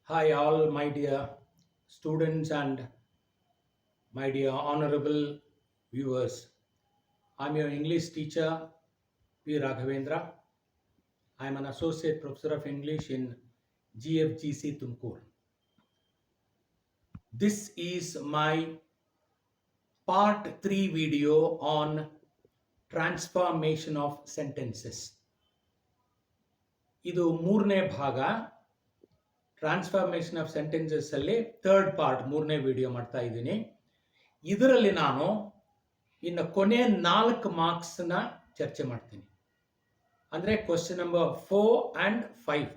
Hi, all my dear students and my dear honorable viewers. I'm your English teacher, P. Raghavendra. I'm an associate professor of English in GFGC Tumkur. This is my part 3 video on transformation of sentences. ಇದು ಮೂರನೇ ಭಾಗ transformation of sentences ಅಲ್ಲಿ third part ಮೂರನೇ video ಮಾಡ್ತಾ ಇದ್ದೀನಿ. ಇದರಲ್ಲಿ ನಾನು ಇನ್ನು ಕೊನೆ 4 ಮಾರ್ಕ್ಸ್ನ ಚರ್ಚೆ ಮಾಡ್ತೀನಿ. ಅಂದರೆ question number 4 and 5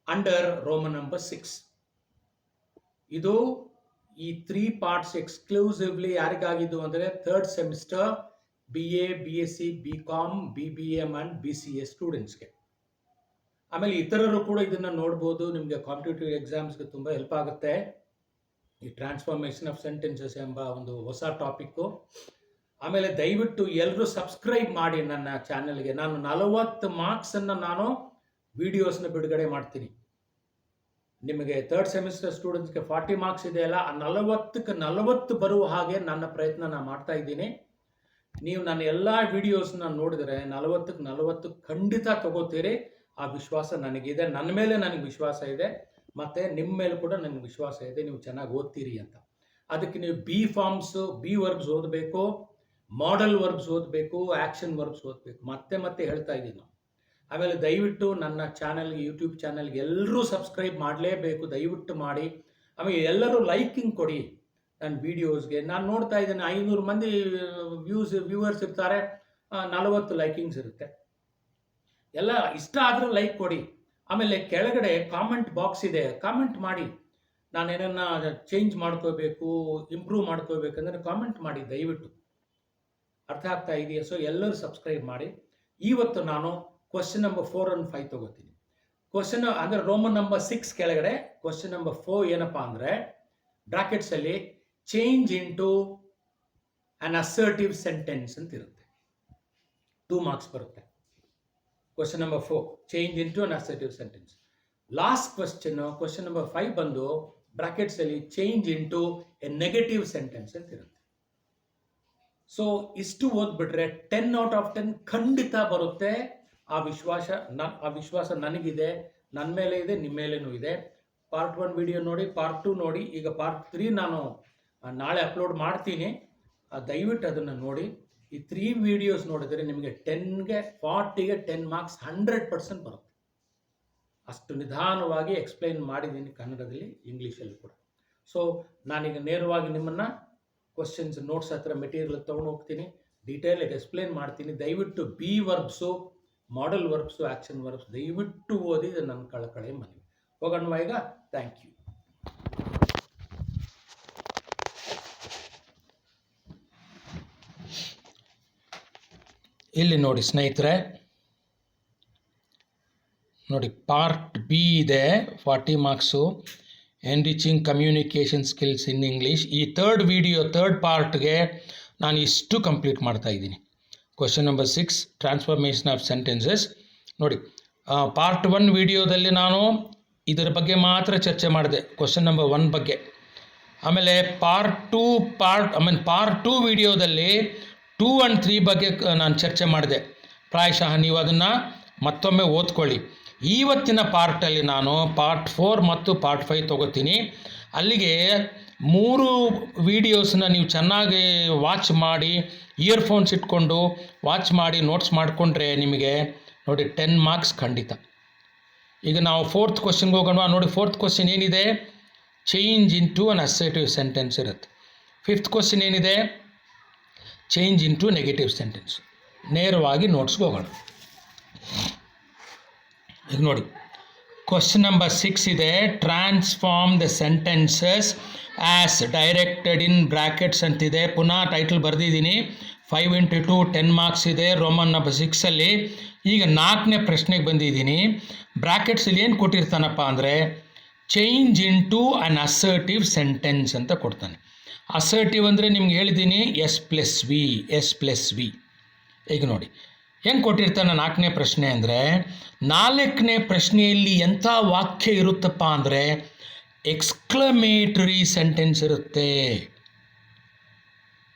under Roman number 6. ಇದು ಈ 3 ಪಾರ್ಟ್ಸ್ ಎಕ್ಸ್ಕ್ಲೂಸಿವ್ಲಿ ಯಾರಿಗಾಗಿದ್ದು ಅಂದರೆ third semester BA, BSc, BCom, BBM and BCA ಸ್ಟೂಡೆಂಟ್ಸ್ಗೆ. ಆಮೇಲೆ ಇತರರು ಕೂಡ ಇದನ್ನು ನೋಡ್ಬೋದು. ನಿಮಗೆ ಕಾಂಪಿಟೇಟಿವ್ ಎಕ್ಸಾಮ್ಸ್ಗೆ ತುಂಬ ಹೆಲ್ಪ್ ಆಗುತ್ತೆ ಈ ಟ್ರಾನ್ಸ್ಫಾರ್ಮೇಷನ್ ಆಫ್ ಸೆಂಟೆನ್ಸಸ್ ಎಂಬ ಒಂದು ಹೊಸ ಟಾಪಿಕ್ಕು. ಆಮೇಲೆ ದಯವಿಟ್ಟು ಎಲ್ಲರೂ ಸಬ್ಸ್ಕ್ರೈಬ್ ಮಾಡಿ ನನ್ನ ಚಾನೆಲ್ಗೆ. ನಾನು 40 ಮಾರ್ಕ್ಸನ್ನು ನಾನು ವಿಡಿಯೋಸ್ನ ಬಿಡುಗಡೆ ಮಾಡ್ತೀನಿ. ನಿಮಗೆ ಥರ್ಡ್ ಸೆಮಿಸ್ಟರ್ ಸ್ಟೂಡೆಂಟ್ಸ್ಗೆ 40 ಮಾರ್ಕ್ಸ್ ಇದೆಯಲ್ಲ, ಆ 40ಕ್ಕೆ 40 ಬರುವ ಹಾಗೆ ನನ್ನ ಪ್ರಯತ್ನ ನಾನು ಮಾಡ್ತಾ ಇದ್ದೀನಿ. ನೀವು ನನ್ನ ಎಲ್ಲ ವಿಡಿಯೋಸ್ನ ನೋಡಿದರೆ 40ಕ್ಕೆ 40 ಖಂಡಿತ ತಗೋತೀರಿ. ಆ ವಿಶ್ವಾಸ ನನಗಿದೆ. ನನ್ನ ಮೇಲೆ ನನಗೆ ವಿಶ್ವಾಸ ಇದೆ, ಮತ್ತು ನಿಮ್ಮ ಮೇಲೆ ಕೂಡ ನನಗೆ ವಿಶ್ವಾಸ ಇದೆ ನೀವು ಚೆನ್ನಾಗಿ ಓದ್ತೀರಿ ಅಂತ. ಅದಕ್ಕೆ ನೀವು ಬಿ ಫಾರ್ಮ್ಸು, ಬಿ ವರ್ಬ್ಸ್ ಓದಬೇಕು, ಮಾಡೆಲ್ ವರ್ಬ್ಸ್ ಓದಬೇಕು, ಆ್ಯಕ್ಷನ್ ವರ್ಬ್ಸ್ ಓದಬೇಕು. ಮತ್ತೆ ಹೇಳ್ತಾ ಇದ್ದೀನಿ ನಾವು. ಆಮೇಲೆ ದಯವಿಟ್ಟು ನನ್ನ ಚಾನಲ್ಗೆ, ಯೂಟ್ಯೂಬ್ ಚಾನಲ್ಗೆ ಎಲ್ಲರೂ ಸಬ್ಸ್ಕ್ರೈಬ್ ಮಾಡಲೇಬೇಕು, ದಯವಿಟ್ಟು ಮಾಡಿ. ಆಮೇಲೆ ಎಲ್ಲರೂ ಲೈಕಿಂಗ್ ಕೊಡಿ ನನ್ನ ವೀಡಿಯೋಸ್ಗೆ. ನಾನು ನೋಡ್ತಾ ಇದ್ದೇನೆ 500 ಮಂದಿ ವ್ಯೂವರ್ಸ್ ಇರ್ತಾರೆ, 40 ಲೈಕಿಂಗ್ಸ್ ಇರುತ್ತೆ. ಎಲ್ಲ ಇಷ್ಟ ಆದರೂ ಲೈಕ್ ಕೊಡಿ. ಆಮೇಲೆ ಕೆಳಗಡೆ ಕಾಮೆಂಟ್ ಬಾಕ್ಸ್ ಇದೆ, ಕಾಮೆಂಟ್ ಮಾಡಿ. ನಾನೇನನ್ನ ಚೇಂಜ್ ಮಾಡ್ಕೋಬೇಕು, ಇಂಪ್ರೂವ್ ಮಾಡ್ಕೋಬೇಕಂದ್ರೆ ಕಾಮೆಂಟ್ ಮಾಡಿ ದಯವಿಟ್ಟು. ಅರ್ಥ ಆಗ್ತಾ ಇದೆಯಾ? ಸೊ ಎಲ್ಲರೂ ಸಬ್ಸ್ಕ್ರೈಬ್ ಮಾಡಿ. ಇವತ್ತು ನಾನು ಕ್ವಶನ್ ನಂಬರ್ 4 and 5 ತಗೋತೀನಿ. ಕ್ವಶನ್ ಅಂದರೆ ರೋಮನ್ ನಂಬರ್ 6 ಕೆಳಗಡೆ ಕ್ವಶನ್ ನಂಬರ್ 4 ಏನಪ್ಪ ಅಂದರೆ ಬ್ರಾಕೆಟ್ಸಲ್ಲಿ change into an assertive sentence ಅಂತ ಇರುತ್ತೆ. 2 ಮಾರ್ಕ್ಸ್ ಬರುತ್ತೆ. Question number 4 change into an assertive sentence. Last question number 5 ಬಂದು ಬ್ರಾಕೆಟ್ಸಲ್ಲಿ change into a negative sentence ಅಂತ ಇರುತ್ತೆ. ಸೊ ಇಷ್ಟು ಓದ್ಬಿಟ್ರೆ 10 out of 10 ಖಂಡಿತ ಬರುತ್ತೆ. ಆ ವಿಶ್ವಾಸ ನನಗಿದೆ, ನನ್ನ ಮೇಲೆ ಇದೆ, ನಿಮ್ಮ ಮೇಲೇನೂ ಇದೆ. ಪಾರ್ಟ್ 1 ವಿಡಿಯೋ ನೋಡಿ, ಪಾರ್ಟ್ 2 ನೋಡಿ. ಈಗ ಪಾರ್ಟ್ 3 ನಾನು ನಾಳೆ ಅಪ್ಲೋಡ್ ಮಾಡ್ತೀನಿ. ದಯವಿಟ್ಟು ಅದನ್ನು ನೋಡಿ. ಈ 3 ವಿಡಿಯೋಸ್ ನೋಡಿದರೆ ನಿಮಗೆ 10ಗೆ 40ಗೆ 10 ಮಾರ್ಕ್ಸ್ 100% ಬರುತ್ತೆ. ಅಷ್ಟು ನಿಧಾನವಾಗಿ ಎಕ್ಸ್ಪ್ಲೈನ್ ಮಾಡಿದ್ದೀನಿ ಕನ್ನಡದಲ್ಲಿ, ಇಂಗ್ಲೀಷಲ್ಲಿ ಕೂಡ. ಸೊ ನಾನೀಗ ನೇರವಾಗಿ ನಿಮ್ಮನ್ನು ಕ್ವಶನ್ಸ್ ನೋಟ್ಸ್ ಹತ್ರ ಮೆಟೀರಿಯಲ್ ತೊಗೊಂಡು ಹೋಗ್ತೀನಿ, ಡೀಟೇಲಾಗಿ ಎಕ್ಸ್ಪ್ಲೈನ್ ಮಾಡ್ತೀನಿ. ದಯವಿಟ್ಟು be verbs, modal verbs, action verbs ದಯವಿಟ್ಟು ಓದಿ. ಇದು ನನ್ನ ಕಳಕಳಿ ಮನವಿ. ಹೋಗೋಣ ಈಗ. Thank you. ಇಲ್ಲಿ ನೋಡಿ ಸ್ನೇಹಿತರೆ, ನೋಡಿ ಪಾರ್ಟ್ ಬಿ ಇದೆ, 40 marks, enriching communication skills in English. ಈ ಥರ್ಡ್ ಪಾರ್ಟ್ಗೆ ನಾನು ಇಷ್ಟು ಕಂಪ್ಲೀಟ್ ಮಾಡ್ತಾ ಇದ್ದೀನಿ. Question number 6 transformation of sentences. ನೋಡಿ ಪಾರ್ಟ್ 1 ವಿಡಿಯೋದಲ್ಲಿ ನಾನು ಇದರ ಬಗ್ಗೆ ಮಾತ್ರ ಚರ್ಚೆ ಮಾಡಿದೆ, ಕ್ವಶನ್ ನಂಬರ್ 1 ಬಗ್ಗೆ. ಆಮೇಲೆ ಪಾರ್ಟ್ 2 ವಿಡಿಯೋದಲ್ಲಿ 2 and 3 ಬಗ್ಗೆ ನಾನು ಚರ್ಚೆ ಮಾಡಿದೆ. ಪ್ರಾಯಶಃ ನೀವು ಅದನ್ನು ಮತ್ತೊಮ್ಮೆ ಓದ್ಕೊಳ್ಳಿ. ಇವತ್ತಿನ ಪಾರ್ಟಲ್ಲಿ ನಾನು ಪಾರ್ಟ್ 4 ಮತ್ತು ಪಾರ್ಟ್ 5 ತೊಗೋತೀನಿ. ಅಲ್ಲಿಗೆ 3 ವಿಡಿಯೋಸ್ನ ನೀವು ಚೆನ್ನಾಗಿ ವಾಚ್ ಮಾಡಿ, ಇಯರ್ಫೋನ್ಸ್ ಇಟ್ಕೊಂಡು ವಾಚ್ ಮಾಡಿ ನೋಟ್ಸ್ ಮಾಡಿಕೊಂಡ್ರೆ ನಿಮಗೆ ನೋಡಿ 10 ಮಾರ್ಕ್ಸ್ ಖಂಡಿತ. ಈಗ ನಾವು 4th ಕ್ವಶನ್ಗೆ ಹೋಗೋಣ. ನೋಡಿ 4th ಕ್ವಶನ್ ಏನಿದೆ, change into an assertive sentence ಇರುತ್ತೆ. 5th ಕ್ವಶನ್ ಏನಿದೆ, ಚೇಂಜ್ ಇಂಟು ನೆಗೆಟಿವ್ ಸೆಂಟೆನ್ಸ್. ನೇರವಾಗಿ ನೋಟ್ಸ್ಗೆ ಹೋಗೋಣ. ಈಗ ನೋಡಿ ಕ್ವಶನ್ ನಂಬರ್ 6 ಇದೆ, transform the sentences as directed in brackets ಅಂತಿದೆ. ಪುನಃ ಟೈಟಲ್ ಬರೆದಿದ್ದೀನಿ. 5 into 2 10 ಮಾರ್ಕ್ಸ್ ಇದೆ ರೋಮನ್ ನಂಬರ್ 6ಅಲ್ಲಿ. ಈಗ 4ನೇ ಪ್ರಶ್ನೆಗೆ ಬಂದಿದ್ದೀನಿ. ಬ್ರ್ಯಾಕೆಟ್ಸಲ್ಲಿ ಏನು ಕೊಟ್ಟಿರ್ತಾನಪ್ಪ ಅಂದರೆ change into an assertive sentence ಅಂತ ಕೊಡ್ತಾನೆ. ಅಸರ್ಟಿವ್ ಅಂದರೆ ನಿಮ್ಗೆ ಹೇಳಿದ್ದೀನಿ S+V. ಈಗ ನೋಡಿ ಹೆಂಗೆ ಕೊಟ್ಟಿರ್ತಾನೆ 4ನೇ ಪ್ರಶ್ನೆ ಅಂದರೆ, 4ನೇ ಪ್ರಶ್ನೆಯಲ್ಲಿ ಎಂಥ ವಾಕ್ಯ ಇರುತ್ತಪ್ಪ ಅಂದರೆ ಎಕ್ಸ್ಕ್ಲಮೇಟರಿ ಸೆಂಟೆನ್ಸ್ ಇರುತ್ತೆ.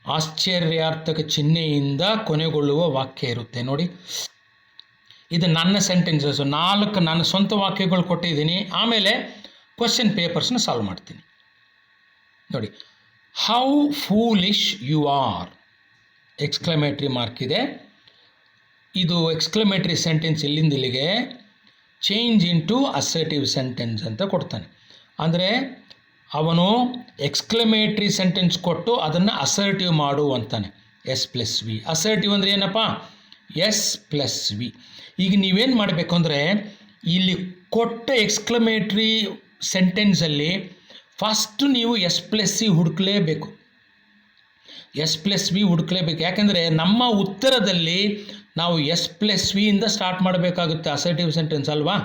ಆಶ್ಚರ್ಯಾರ್ಥಕ ಚಿಹ್ನೆಯಿಂದ ಕೊನೆಗೊಳ್ಳುವ ವಾಕ್ಯ ಇರುತ್ತೆ. ನೋಡಿ, ಇದು ನನ್ನ ಸೆಂಟೆನ್ಸಸ್ 4 ನನ್ನ ಸ್ವಂತ ವಾಕ್ಯಗಳು ಕೊಟ್ಟಿದ್ದೀನಿ. ಆಮೇಲೆ ಕ್ವಶನ್ ಪೇಪರ್ಸ್ನ ಸಾಲ್ವ್ ಮಾಡ್ತೀನಿ. ನೋಡಿ, how foolish you are, exclamatory mark ಇದೆ. ಇದು ಎಕ್ಸ್ಕ್ಲಮೇಟ್ರಿ ಸೆಂಟೆನ್ಸ್ ಇಲ್ಲಿಂದ ಇಲ್ಲಿಗೆ ಚೇಂಜ್ ಇಂಟು ಅಸರ್ಟಿವ್ ಸೆಂಟೆನ್ಸ್ ಅಂತ ಕೊಡ್ತಾನೆ. ಅಂದರೆ ಅವನು ಎಕ್ಸ್ಕ್ಲಮೇಟ್ರಿ ಸೆಂಟೆನ್ಸ್ ಕೊಟ್ಟು ಅದನ್ನು ಅಸರ್ಟಿವ್ ಮಾಡು ಅಂತಾನೆ. S+V. ಅಸರ್ಟಿವ್ ಅಂದರೆ ಏನಪ್ಪ? S+V. ಈಗ ನೀವೇನು ಮಾಡಬೇಕು ಅಂದರೆ, ಇಲ್ಲಿ ಕೊಟ್ಟ ಎಕ್ಸ್ಕ್ಲಮೇಟ್ರಿ ಸೆಂಟೆನ್ಸಲ್ಲಿ ಫಸ್ಟು ನೀವು S+C ಹುಡುಕಲೇಬೇಕು. S+V ಹುಡುಕಲೇಬೇಕು. ಯಾಕೆಂದರೆ ನಮ್ಮ ಉತ್ತರದಲ್ಲಿ ನಾವು S+V ಇಂದ ಸ್ಟಾರ್ಟ್ ಮಾಡಬೇಕಾಗುತ್ತೆ ಅಸರ್ಟಿವ್ ಸೆಂಟೆನ್ಸ್ ಅಲ್ವಾ.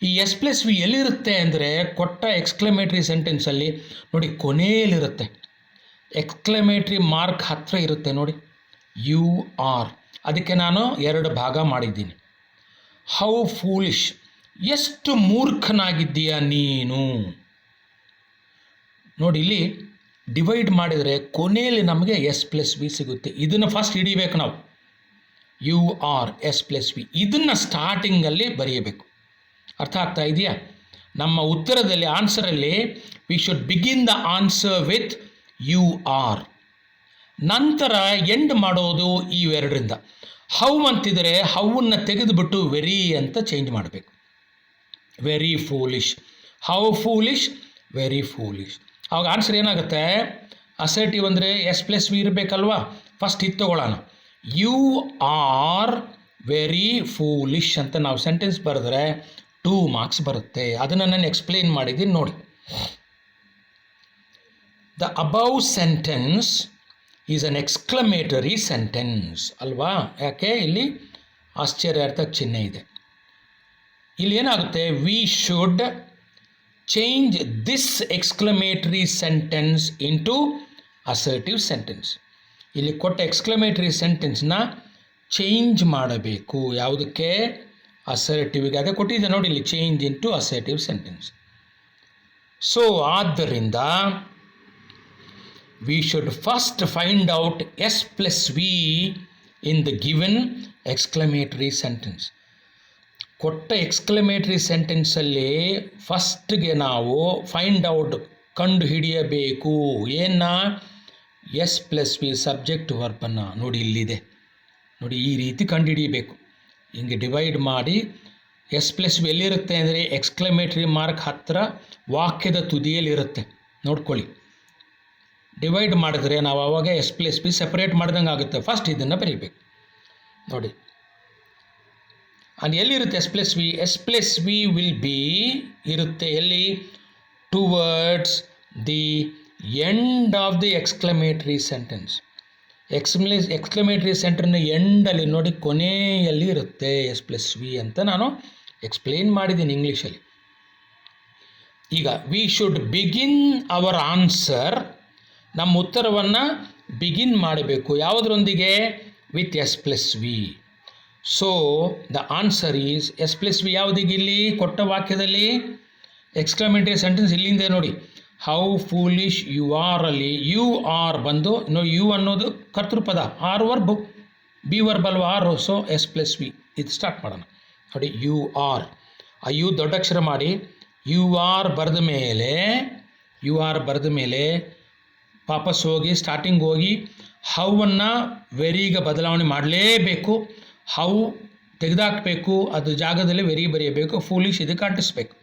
ಈ S+V ಎಲ್ಲಿರುತ್ತೆ ಅಂದರೆ ಕೊಟ್ಟ ಎಕ್ಸ್ಕ್ಲಮೇಟ್ರಿ ಸೆಂಟೆನ್ಸಲ್ಲಿ ನೋಡಿ, ಕೊನೆಯಲ್ಲಿರುತ್ತೆ. ಎಕ್ಸ್ಕ್ಲಮೇಟ್ರಿ ಮಾರ್ಕ್ ಹತ್ತಿರ ಇರುತ್ತೆ ನೋಡಿ, ಯು ಆರ್. ಅದಕ್ಕೆ ನಾನು 2 ಭಾಗ ಮಾಡಿದ್ದೀನಿ. ಹೌ ಫೂಲಿಶ್, ಎಷ್ಟು ಮೂರ್ಖನಾಗಿದ್ದೀಯ ನೀನು. ನೋಡಿ, ಇಲ್ಲಿ ಡಿವೈಡ್ ಮಾಡಿದರೆ ಕೊನೆಯಲ್ಲಿ ನಮಗೆ S+V ಸಿಗುತ್ತೆ. ಇದನ್ನು ಫಸ್ಟ್ ಹಿಡಿಬೇಕು ನಾವು, ಯು ಆರ್ S+V. ಇದನ್ನು ಸ್ಟಾರ್ಟಿಂಗಲ್ಲಿ ಬರೆಯಬೇಕು. ಅರ್ಥ ಆಗ್ತಾ ಇದೆಯಾ? ನಮ್ಮ ಉತ್ತರದಲ್ಲಿ ಆನ್ಸರಲ್ಲಿ we should begin the answer with you are. ನಂತರ ಎಂಡ್ ಮಾಡೋದು ಇವೆರಡರಿಂದ. ಹೌ ಅಂತಿದ್ರೆ ಹೌವನ್ನು ತೆಗೆದುಬಿಟ್ಟು ವೆರಿ ಅಂತ ಚೇಂಜ್ ಮಾಡಬೇಕು. Very foolish, how foolish, very foolish. ಅವಾಗ ಆನ್ಸರ್ ಏನಾಗುತ್ತೆ? ಅಸರ್ಟಿವ್ ಅಂದರೆ S+V ಇರಬೇಕಲ್ವಾ. ಫಸ್ಟ್ ಇದು ತಗೊಳ್ಳೋಣ. ಯು ಆರ್ ವೆರಿ ಫೂಲಿಶ್ ಅಂತ ನಾವು ಸೆಂಟೆನ್ಸ್ ಬರೆದ್ರೆ 2 ಮಾರ್ಕ್ಸ್ ಬರುತ್ತೆ. ಅದನ್ನು ನಾನು ಎಕ್ಸ್ಪ್ಲೇನ್ ಮಾಡಿದ್ದೀನಿ ನೋಡಿ. The above sentence is an exclamatory sentence ಅಲ್ವಾ. ಯಾಕೆ? ಇಲ್ಲಿ ಆಶ್ಚರ್ಯಾರ್ಥಕ ಚಿಹ್ನೆ ಇದೆ. ಇಲ್ಲಿ ಏನಾಗುತ್ತೆ? We should change this exclamatory sentence into assertive sentence. ಇಲ್ಲಿ ಕೊಟ್ಟ ಎಕ್ಸ್ಕ್ಲಮೇಟರಿ ಸೆಂಟೆನ್ಸ್ನ ಚೇಂಜ್ ಮಾಡಬೇಕು. ಯಾವುದಕ್ಕೆ? ಅಸರ್ಟಿವ್ಗೆ. ಅದೇ ಕೊಟ್ಟಿದ್ದೆ ನೋಡಿ ಇಲ್ಲಿ, change into assertive sentence. So ಆದ್ದರಿಂದ we should first find out S+V in the given exclamatory sentence. ಕೊಟ್ಟ ಎಕ್ಸ್ಕ್ಲಮೇಟರಿ ಸೆಂಟೆನ್ಸಲ್ಲಿ ಫಸ್ಟ್ಗೆ ನಾವು ಫೈಂಡ್ ಔಟ್ ಕಂಡು ಹಿಡಿಯಬೇಕು. ಏನ? S+V subject ವರ್ಬನ್ನು. ನೋಡಿ ಇಲ್ಲಿದೆ ನೋಡಿ, ಈ ರೀತಿ ಕಂಡುಹಿಡಿಯಬೇಕು. ಹಿಂಗೆ ಡಿವೈಡ್ ಮಾಡಿ S+V ಎಲ್ಲಿರುತ್ತೆ ಅಂದರೆ ಎಕ್ಸ್ಕ್ಲಮೇಟರಿ ಮಾರ್ಕ್ ಹತ್ತಿರ ವಾಕ್ಯದ ತುದಿಯಲ್ಲಿರುತ್ತೆ. ನೋಡ್ಕೊಳ್ಳಿ, ಡಿವೈಡ್ ಮಾಡಿದ್ರೆ ನಾವು ಆವಾಗ S+V ಸೆಪರೇಟ್ ಮಾಡ್ದಂಗೆ ಆಗುತ್ತೆ. ಫಸ್ಟ್ ಇದನ್ನು ಬರೀಬೇಕು ನೋಡಿ. ಅದು ಎಲ್ಲಿರುತ್ತೆ S+V? S+V ವಿಲ್ ಬಿ ಇರುತ್ತೆ ಎಲ್ಲಿ? Towards the end of the exclamatory sentence. Exclamatory ಸೆಂಟರ್ನ ಎಂಡಲ್ಲಿ ನೋಡಿ, ಕೊನೆಯಲ್ಲಿ ಇರುತ್ತೆ S+V ಅಂತ ನಾನು ಎಕ್ಸ್ಪ್ಲೇನ್ ಮಾಡಿದ್ದೀನಿ ಇಂಗ್ಲೀಷಲ್ಲಿ. ಈಗ we should begin our answer. ನಮ್ಮ ಉತ್ತರವನ್ನು ಬಿಗಿನ್ ಮಾಡಬೇಕು ಯಾವುದರೊಂದಿಗೆ? With S+V. So the answer is S+V ಯಾವುದಿಗೆ? ಇಲ್ಲಿ ಕೊಟ್ಟ ವಾಕ್ಯದಲ್ಲಿ ಎಕ್ಸ್ಕ್ಲಮೇಟರಿ ಸೆಂಟೆನ್ಸ್ ಇಲ್ಲಿಂದ ನೋಡಿ, ಹೌ ಫೂಲಿಶ್ ಯು ಆರ್ ಅಲ್ಲಿ ಯು ಆರ್ ಬಂದು ನೋಡಿ, ಯು ಅನ್ನೋದು ಕರ್ತೃಪದ, ಆರ್ ವರ್ಬ್, ಬಿ ವರ್ಬ್ ಅಲ್ವಾ ಆರು. ಸೊ S+V ಇದು ಸ್ಟಾರ್ಟ್ ಮಾಡೋಣ ನೋಡಿ. ಯು ಆರ್, ಆ ಯು ದೊಡ್ಡಕ್ಷರ ಮಾಡಿ ಯು ಆರ್ ಬರೆದ ಮೇಲೆ ವಾಪಸ್ ಹೋಗಿ ಸ್ಟಾರ್ಟಿಂಗ್ ಹೋಗಿ ಹೌವನ್ನು ವೆರಿಗೆ ಬದಲಾವಣೆ ಮಾಡಲೇಬೇಕು. ಹೌ ತೆಗೆದಾಕಬೇಕು, ಅದು ಜಾಗದಲ್ಲಿ ವೆರಿ ಬರೆಯಬೇಕು. ಫೂಲಿಶ್ ಇದಕ್ಕೆ ಅಂಟಿಸ್ಬೇಕು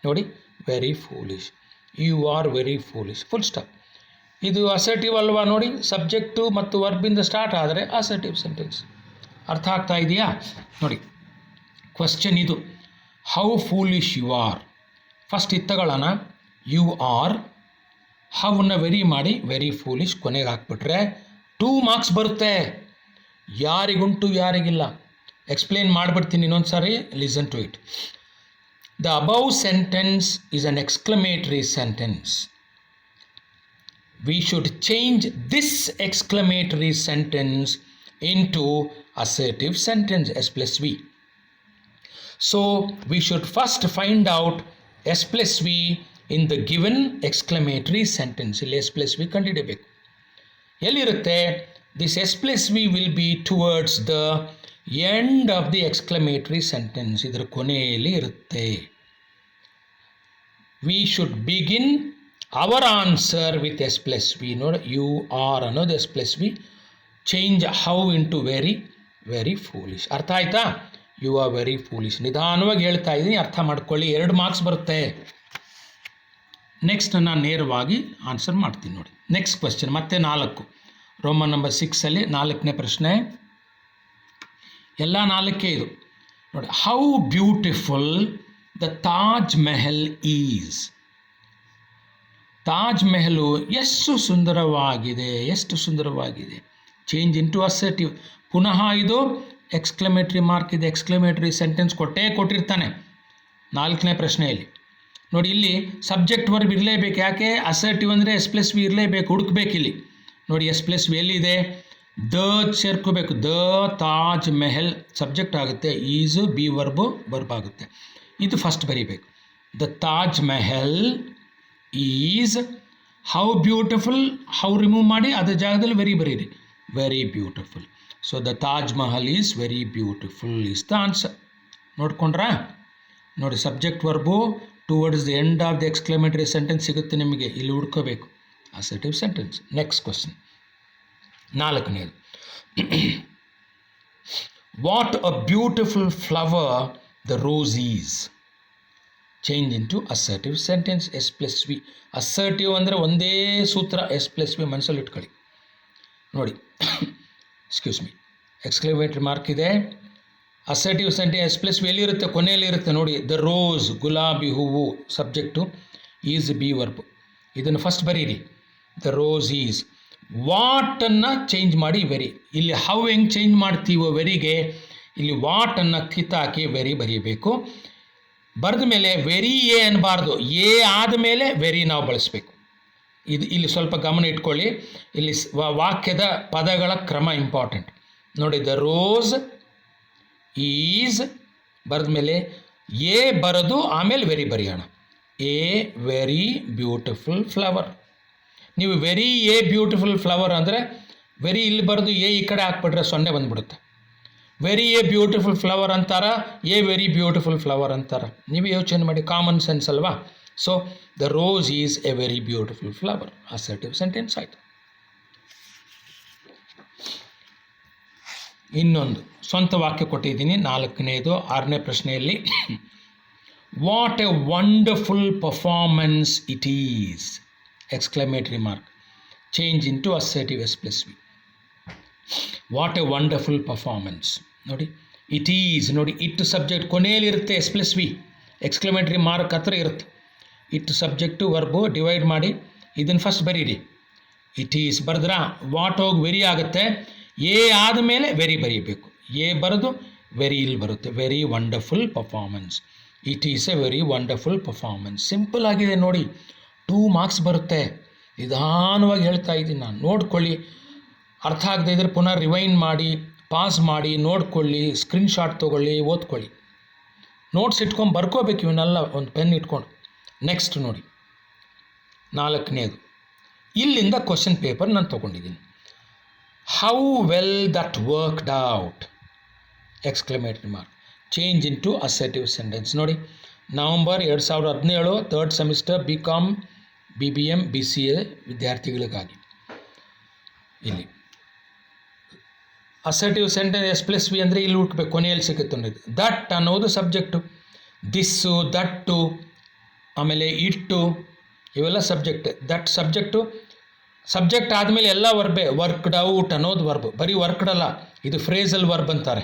ನೋಡಿ, very foolish, you are very foolish, full stop. ಇದು ಅಸರ್ಟಿವ್ ಅಲ್ವಾ ನೋಡಿ, ಸಬ್ಜೆಕ್ಟು ಮತ್ತು ವರ್ಬಿಂದ ಸ್ಟಾರ್ಟ್ ಆದರೆ ಅಸರ್ಟಿವ್ ಸೆಂಟೆನ್ಸ್. ಅರ್ಥ ಆಗ್ತಾ ಇದೆಯಾ ನೋಡಿ? ಕ್ವಶ್ಚನ್ ಇದು, how foolish you are. First ಇದು ತಗೊಳ್ಳೋಣ, ಯು ಆರ್, ಹೌವನ್ನು ವೆರಿ ಮಾಡಿ ವೆರಿ ಫೂಲಿಶ್ ಕೊನೆಗೆ ಹಾಕ್ಬಿಟ್ರೆ 2 ಮಾರ್ಕ್ಸ್ ಬರುತ್ತೆ. ಯಾರಿಗುಂಟು ಯಾರಿಗಿಲ್ಲ. ಎಕ್ಸ್ಪ್ಲೇನ್ ಮಾಡಿಬಿಡ್ತೀನಿ ಇನ್ನೊಂದು ಸಾರಿ, listen to it. The above sentence is an exclamatory sentence. We should change this exclamatory sentence into assertive sentence, S+V. So we should first find out S+V in the given exclamatory sentence. ಇಲ್ಲಿ S plus V ಕಂಡುಹಿಡಬೇಕು. ಎಲ್ಲಿರುತ್ತೆ? This S plus V will be towards the end of the exclamatory sentence. ಇದರ ಕೊನೆಯಲ್ಲಿ ಇರುತ್ತೆ. We should begin our answer with S plus V. ನೋಡಿ, you are ಅನ್ನೋದು S plus V. Change how into very very foolish. ಅರ್ಥ ಆಯ್ತಾ? You are very foolish. ನಿಧಾನವಾಗಿ ಹೇಳ್ತಾ ಇದ್ದೀನಿ, ಅರ್ಥ ಮಾಡ್ಕೊಳ್ಳಿ. 2 ಮಾರ್ಕ್ಸ್ ಬರುತ್ತೆ. ನೆಕ್ಸ್ಟ್ ನಾನು ನೇರವಾಗಿ ಆನ್ಸರ್ ಮಾಡ್ತೀನಿ ನೋಡಿ. ನೆಕ್ಸ್ಟ್ ಕ್ವಶನ್ ಮತ್ತೆ 4, ರೋಮನ್ ನಂಬರ್ 6 4ನೇ ಪ್ರಶ್ನೆ. ಎಲ್ಲ 4 ಇದು ನೋಡಿ. How beautiful the Taj Mahal is. Taj Mahal ಎಷ್ಟು ಸುಂದರವಾಗಿದೆ, ಎಷ್ಟು ಸುಂದರವಾಗಿದೆ. Change into assertive. ಪುನಃ ಇದು ಎಕ್ಸ್ಕ್ಲಮೇಟರಿ ಮಾರ್ಕ್ ಇದೆ. ಎಕ್ಸ್ಕ್ಲಮೇಟರಿ ಸೆಂಟೆನ್ಸ್ ಕೊಟ್ಟಿರ್ತಾನೆ 4ನೇ ಪ್ರಶ್ನೆಯಲ್ಲಿ. ನೋಡಿ, ಇಲ್ಲಿ ಸಬ್ಜೆಕ್ಟ್ ವರ್ಬ್ ಇರಲೇಬೇಕು. ಯಾಕೆ? ಅಸರ್ಟಿವ್ ಅಂದರೆ ಎಸ್ ಪ್ಲಸ್ ವಿ ಇರಲೇಬೇಕು, ಹುಡುಕ್ಬೇಕಿಲ್ಲಿ. ನೋಡಿ, ಎಸ್ ಪ್ಲಸ್ ವಿ ಎಲ್ಲಿದೆ? ದ ಸೇರ್ಕೋಬೇಕು. ದ ತಾಜ್ ಮೆಹಲ್ ಸಬ್ಜೆಕ್ಟ್ ಆಗುತ್ತೆ, ಈಸ್ ಬಿ ವರ್ಬ್ ಆಗುತ್ತೆ. ಇದು ಫಸ್ಟ್ ಬರೀಬೇಕು. The Taj Mahal is how beautiful. How remove ಮಾಡಿ ಅದರ ಜಾಗದಲ್ಲಿ ವೆರಿ ಬರೀರಿ. Very beautiful. So the Taj Mahal is very beautiful is the answer. ನೋಡ್ಕೊಂಡ್ರಾ? ನೋಡಿ, subject verb towards the end of the exclamatory sentence ಸಿಗುತ್ತೆ ನಿಮಗೆ. ಇಲ್ಲಿ ಹುಡ್ಕೋಬೇಕು ಅಸರ್ಟಿವ್ ಸೆಂಟೆನ್ಸ್. ನೆಕ್ಸ್ಟ್ ಕ್ವಶನ್ 4ನೇದು. What a beautiful flower the rose is. Change into assertive sentence. S plus V. Assertive ಅಂದರೆ ಒಂದೇ ಸೂತ್ರ, ಎಸ್ ಪ್ಲಸ್ ವಿ ಮನಸ್ಸಲ್ಲಿ ಇಟ್ಕೊಳ್ಳಿ. ನೋಡಿ, ಎಕ್ಸ್ಕ್ಯೂಸ್ ಮಿ, ಎಕ್ಸ್ಕ್ಲಮೇಟರಿ ಮಾರ್ಕ್ ಇದೆ. Assertive sentence S plus V ಎಲ್ಲಿರುತ್ತೆ? ಕೊನೆಯಲ್ಲಿ ಇರುತ್ತೆ. ನೋಡಿ, ದ ರೋಸ್ ಗುಲಾಬಿ ಹೂವು ಸಬ್ಜೆಕ್ಟು, ಈಸ್ ಬಿ ವರ್ಬ್. ಇದನ್ನು ಫಸ್ಟ್ ಬರೀರಿ. The rose is. ವಾಟನ್ನು ಚೇಂಜ್ ಮಾಡಿ ವೆರಿ. ಇಲ್ಲಿ ಹೌ ಹೆಂಗೆ ಚೇಂಜ್ ಮಾಡ್ತೀವೋ ವೆರಿಗೆ, ಇಲ್ಲಿ ವಾಟನ್ನು ಕಿತ್ತಾಕಿ ವೆರಿ ಬರೀಬೇಕು. ಬರೆದ ಮೇಲೆ ವೆರಿ ಎ ಅನ್ನಬಾರ್ದು. ಎ ಆದಮೇಲೆ ವೆರಿ ನಾವು ಬಳಸಬೇಕು. ಇಲ್ಲಿ ಸ್ವಲ್ಪ ಗಮನ ಇಟ್ಕೊಳ್ಳಿ. ಇಲ್ಲಿ ವಾಕ್ಯದ ಪದಗಳ ಕ್ರಮ ಇಂಪಾರ್ಟೆಂಟ್. ನೋಡಿ, ದ ರೋಸ್ ಈಸ್ ಬರೆದ ಮೇಲೆ ಎ ಬರೆದು ಆಮೇಲೆ ವೆರಿ ಬರೆಯೋಣ. A very beautiful flower. ನೀವು ವೆರಿ ಎ ಬ್ಯೂಟಿಫುಲ್ ಫ್ಲವರ್ ಅಂದರೆ ವೆರಿ ಇಲ್ಲಿ ಬರೆದು ಎ ಈ ಕಡೆ ಹಾಕ್ಬಿಟ್ರೆ 0 ಬಂದುಬಿಡುತ್ತೆ. ವೆರಿ ಎ ಬ್ಯೂಟಿಫುಲ್ ಫ್ಲವರ್ ಅಂತಾರ, ಎ ವೆರಿ ಬ್ಯೂಟಿಫುಲ್ ಫ್ಲವರ್ ಅಂತಾರ. ನೀವು ಯೋಚನೆ ಮಾಡಿ, ಕಾಮನ್ ಸೆನ್ಸ್ ಅಲ್ವಾ? So the rose is a very beautiful flower. Assertive sentence ಆಯಿತು. ಇನ್ನೊಂದು ಸ್ವಂತ ವಾಕ್ಯ ಕೊಟ್ಟಿದ್ದೀನಿ 4ನೇದು 6ನೇ ಪ್ರಶ್ನೆಯಲ್ಲಿ. What a wonderful performance it is. Exclamatory mark. Change into assertive S plus V. What a wonderful performance. ನೋಡಿ, ಇಟ್ ಈಸ್. ನೋಡಿ, ಇಟ್ ಸಬ್ಜೆಕ್ಟ್ ಕೊನೆಯಲ್ಲಿರುತ್ತೆ, S plus V. Exclamatory mark ಹತ್ರ ಇರುತ್ತೆ. ಇಟ್ ಸಬ್ಜೆಕ್ಟು ವರ್ಬು ಡಿವೈಡ್ ಮಾಡಿ ಇದನ್ನು first ಬರೀರಿ. It is ಬರೆದ್ರ what ಹೋಗಿ very ಆಗುತ್ತೆ. ಎ ಆದಮೇಲೆ ವೆರಿ ಬರೀಬೇಕು. ಎ ಬರೆದು ವೆರಿ ಇಲ್ಲಿ ಬರುತ್ತೆ. Very wonderful performance. It is a very wonderful performance. Simple ಆಗಿದೆ ನೋಡಿ. 2 ಮಾರ್ಕ್ಸ್ ಬರುತ್ತೆ. ನಿಧಾನವಾಗಿ ಹೇಳ್ತಾ ಇದ್ದೀನಿ ನಾನು, ನೋಡ್ಕೊಳ್ಳಿ. ಅರ್ಥ ಆಗದೆ ಇದ್ದರೆ ಪುನಃ ರಿವೈಂಡ್ ಮಾಡಿ, ಪಾಸ್ ಮಾಡಿ, ನೋಡ್ಕೊಳ್ಳಿ, ಸ್ಕ್ರೀನ್ಶಾಟ್ ತೊಗೊಳ್ಳಿ, ಓದ್ಕೊಳ್ಳಿ. ನೋಟ್ಸ್ ಇಟ್ಕೊಂಡು ಬರ್ಕೋಬೇಕು ಇವನ್ನೆಲ್ಲ, ಒಂದು ಪೆನ್ ಇಟ್ಕೊಂಡು. ನೆಕ್ಸ್ಟ್ ನೋಡಿ, 4ನೇದು. ಇಲ್ಲಿಂದ ಕ್ವಶನ್ ಪೇಪರ್ ನಾನು ತೊಗೊಂಡಿದ್ದೀನಿ. How well that worked out. Exclamatory mark. Change into assertive sentence. ನೋಡಿ, November 2017 3rd semester BCom BBM BCA ವಿದ್ಯಾರ್ಥಿಗಳಿಗಾಗಿ. ಇಲ್ಲಿ assertive sentence S plus V ಅಂದರೆ ಇಲ್ಲಿ ಹುಟ್ಬೇಕು, ಕೊನೆಯಲ್ಲಿ ಸಿಗುತ್ತೆ ನೋಡಿ. ದಟ್ ಅನ್ನೋದು ಸಬ್ಜೆಕ್ಟು, ದಿಸ್ಸು, ದಟ್ಟು, ಆಮೇಲೆ ಇಟ್ಟು ಇವೆಲ್ಲ ಸಬ್ಜೆಕ್ಟ್. ದಟ್ ಸಬ್ಜೆಕ್ಟ್ ಆದಮೇಲೆ ಎಲ್ಲ ವರ್ಬೇ. ವರ್ಕ್ಡ್ ಔಟ್ ಅನ್ನೋದು ವರ್ಬ್. ಬರೀ ವರ್ಕ್ಡ್ ಅಲ್ಲ, ಇದು ಫ್ರೇಸಲ್ ವರ್ಬ್ ಅಂತಾರೆ.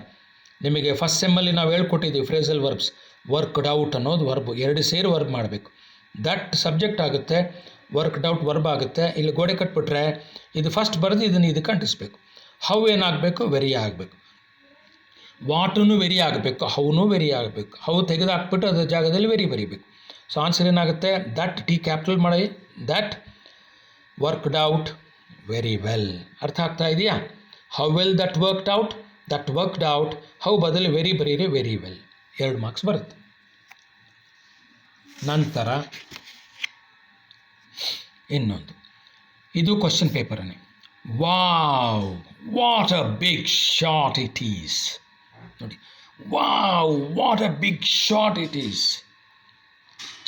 ನಿಮಗೆ ಫಸ್ಟ್ ಸೆಮ್ಮಲ್ಲಿ ನಾವು ಹೇಳ್ಕೊಟ್ಟಿದ್ದೀವಿ ಫ್ರೇಸಲ್ ವರ್ಬ್ಸ್. ವರ್ಕ್ಡ್ ಔಟ್ ಅನ್ನೋದು ವರ್ಬ್. 2 ಸೇರಿ ವರ್ಬ್ ಮಾಡಬೇಕು. ದಟ್ ಸಬ್ಜೆಕ್ಟ್ ಆಗುತ್ತೆ, ವರ್ಕ್ಡ್ ಔಟ್ ವರ್ಬ್ ಆಗುತ್ತೆ. ಇಲ್ಲಿ ಗೋಡೆ ಕಟ್ಬಿಟ್ರೆ ಇದು ಫಸ್ಟ್ ಬರೆದು ಇದಕ್ಕೆ ಅಂಟಿಸ್ಬೇಕು. ಹೌ ಏನಾಗಬೇಕು? ವೆರಿ ಆಗಬೇಕು. ವಾಟೂ ವೆರಿ ಆಗಬೇಕು, ಹೌನೂ ವೆರಿ ಆಗಬೇಕು. ಹೌ ತೆಗೆದು ಹಾಕ್ಬಿಟ್ಟು ಅದರ ಜಾಗದಲ್ಲಿ ವೆರಿ ಬರೀಬೇಕು. ಸೊ ಆನ್ಸರ್ ಏನಾಗುತ್ತೆ? ದಟ್ ಟಿ ಕ್ಯಾಪಿಟಲ್ ಮಾಡಿ, that worked out very well. ಅರ್ಥ ಆಗ್ತಾ ಇದೆಯಾ? How well that worked out, that worked out. How ಬದಲು ವೆರಿ ಬರೀರಿ, ವೆರಿ ವೆಲ್. 2 ಮಾರ್ಕ್ಸ್ ಬರುತ್ತೆ. ನಂತರ ಇನ್ನೊಂದು ಇದು ಕ್ವಶನ್ ಪೇಪರನ್ನೇ. Wow what a big shot it is. ನೋಡಿ, wow what a big shot it is.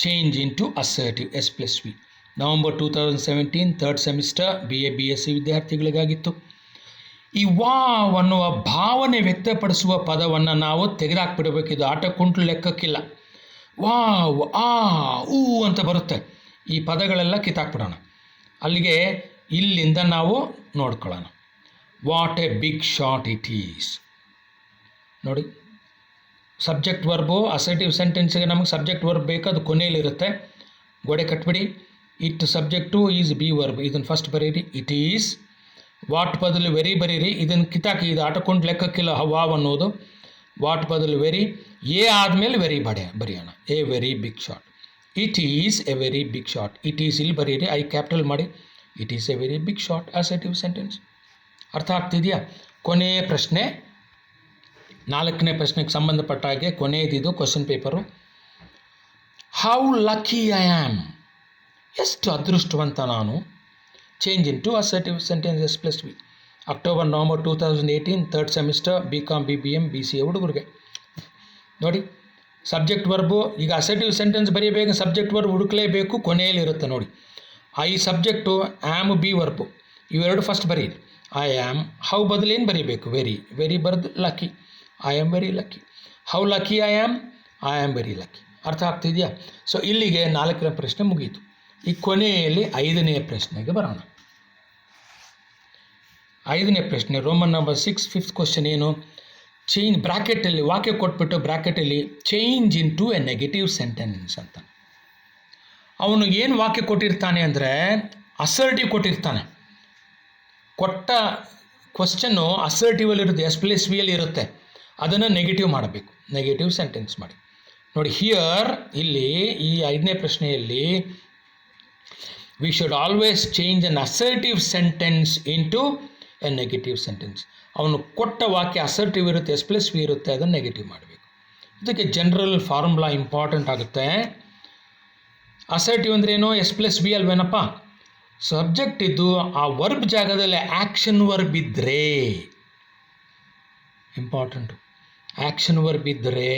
Change into assertive S+V. November 2017 third semester BA/BSc ವಿದ್ಯಾರ್ಥಿಗಳಿಗಾಗಿತ್ತು. ಈ ವಾವ್ ಅನ್ನುವ ಭಾವನೆ ವ್ಯಕ್ತಪಡಿಸುವ ಪದವನ್ನು ನಾವು ತೆಗೆದಾಕ್ಬಿಡಬೇಕಿದು. ಆಟಕ್ಕುಂಟು ಲೆಕ್ಕಕ್ಕಿಲ್ಲ. ವಾವ್ ಆ ಊ ಅಂತ ಬರುತ್ತೆ. ಈ ಪದಗಳೆಲ್ಲ ಕಿತ್ತಾಕ್ಬಿಡೋಣ. ಅಲ್ಲಿಗೆ ಇಲ್ಲಿಂದ ನಾವು ನೋಡ್ಕೊಳ್ಳೋಣ. What a big shot it is. ನೋಡಿ, ಸಬ್ಜೆಕ್ಟ್ ವರ್ಬು ಅಸರ್ಟಿವ್ ಸೆಂಟೆನ್ಸ್ಗೆ ನಮಗೆ ಸಬ್ಜೆಕ್ಟ್ ವರ್ಬ್ ಬೇಕು, ಅದು ಕೊನೆಯಲ್ಲಿರುತ್ತೆ. ಗೋಡೆ ಕಟ್ಬಿಡಿ. It subject is be verb. ಇದನ್ನು ಫಸ್ಟ್ ಬರೀರಿ. It is. ವಾಟ್ ಬದಲು ವೆರಿ ಬರೀರಿ. ಇದನ್ನು ಕಿತ್ತಾಕಿ, ಇದು ಆಟಕೊಂಡು ಲೆಕ್ಕಕ್ಕಿಲ್ಲ ವಾವ್ ಅನ್ನೋದು. ವಾಟ್ ಬದಲು ವೆರಿ, ಎ ಆದಮೇಲೆ ವೆರಿ ಬರೆಯೋಣ. A very big shot. It is a very big shot. It is ಇಲ್ಲಿ ಬರೀರಿ, ಐ ಕ್ಯಾಪಿಟಲ್ ಮಾಡಿ. It is a very big shot assertive sentence. ಅರ್ಥ ಆಗ್ತಿದೆಯಾ? ಕೊನೆಯ ಪ್ರಶ್ನೆ, 4ನೇ ಪ್ರಶ್ನೆಗೆ ಸಂಬಂಧಪಟ್ಟ ಹಾಗೆ ಕೊನೆಯದಿದು question paper. How lucky I am. ಎಷ್ಟು ಅದೃಷ್ಟವಂತ ನಾನು. Change into assertive sentence S+V. October November 2018 third semester BCom BBM BCA ಹುಡುಗರಿಗೆ. ನೋಡಿ, ಸಬ್ಜೆಕ್ಟ್ ವರ್ಬು ಈಗ ಅಸರ್ಟಿವ್ ಸೆಂಟೆನ್ಸ್ ಬರೀಬೇಕು, ಸಬ್ಜೆಕ್ಟ್ ವರ್ಬ್ ಹುಡುಕಲೇಬೇಕು, ಕೊನೆಯಲ್ಲಿರುತ್ತೆ. ನೋಡಿ, I subject, am be verb, ಇವೆರಡು ಫಸ್ಟ್ ಬರೀರಿ. I am. ಹೌ ಬದಲು ಏನು ಬರೀಬೇಕು? ವೆರಿ. ವೆರಿ ಬರೆದು lucky. I am very lucky. How lucky I am very lucky. ಅರ್ಥ ಆಗ್ತಿದೆಯಾ? ಸೊ ಇಲ್ಲಿಗೆ 4ನೇ ಪ್ರಶ್ನೆ ಮುಗಿಯಿತು. ಈ ಕೊನೆಯಲ್ಲಿ 5ನೇ ಪ್ರಶ್ನೆಗೆ ಬರೋಣ. 5ನೇ ಪ್ರಶ್ನೆ ರೋಮನ್ ನಂಬರ್ 6 5th ಕ್ವಶನ್ ಏನು? ಚೇಂಜ್ ಬ್ರ್ಯಾಕೆಟಲ್ಲಿ ವಾಕ್ಯ ಕೊಟ್ಬಿಟ್ಟು ಬ್ರ್ಯಾಕೆಟಲ್ಲಿ change into a negative sentence ಅಂತ. ಅವನು ಏನು ವಾಕ್ಯ ಕೊಟ್ಟಿರ್ತಾನೆ ಅಂದರೆ ಅಸರ್ಟಿವ್ ಕೊಟ್ಟಿರ್ತಾನೆ. ಕೊಟ್ಟ ಕ್ವಶನ್ನು ಅಸರ್ಟಿವಲ್ಲಿರುತ್ತೆ, S+V ಅಲ್ಲಿ ಇರುತ್ತೆ. ಅದನ್ನು ನೆಗೆಟಿವ್ ಮಾಡಬೇಕು. ನೆಗೆಟಿವ್ ಸೆಂಟೆನ್ಸ್ ಮಾಡಿ. ನೋಡಿ, ಹಿಯರ್ ಇಲ್ಲಿ ಈ 5ನೇ ಪ್ರಶ್ನೆಯಲ್ಲಿ V should always change an assertive sentence into a negative sentence. ಅವನು ಕೊಟ್ಟ ವಾಕ್ಯ ಅಸರ್ಟಿವ್ ಇರುತ್ತೆ, S+V ಇರುತ್ತೆ, ಅದನ್ನು ನೆಗೆಟಿವ್ ಮಾಡಬೇಕು. ಇದಕ್ಕೆ ಜನರಲ್ ಫಾರ್ಮುಲಾ ಇಂಪಾರ್ಟೆಂಟ್ ಆಗುತ್ತೆ. ಅಸರ್ಟಿವ್ ಅಂದ್ರೇನು? S+V ಅಲ್ವೇನಪ್ಪ? ಸಬ್ಜೆಕ್ಟ್ ಇದ್ದು ಆ ವರ್ಬ್ ಜಾಗದಲ್ಲಿ ಆ್ಯಕ್ಷನ್ ವರ್ಬ್ ಇದ್ದರೆ, ಇಂಪಾರ್ಟೆಂಟು, ಆ್ಯಕ್ಷನ್ ವರ್ಬ್ ಇದ್ದರೆ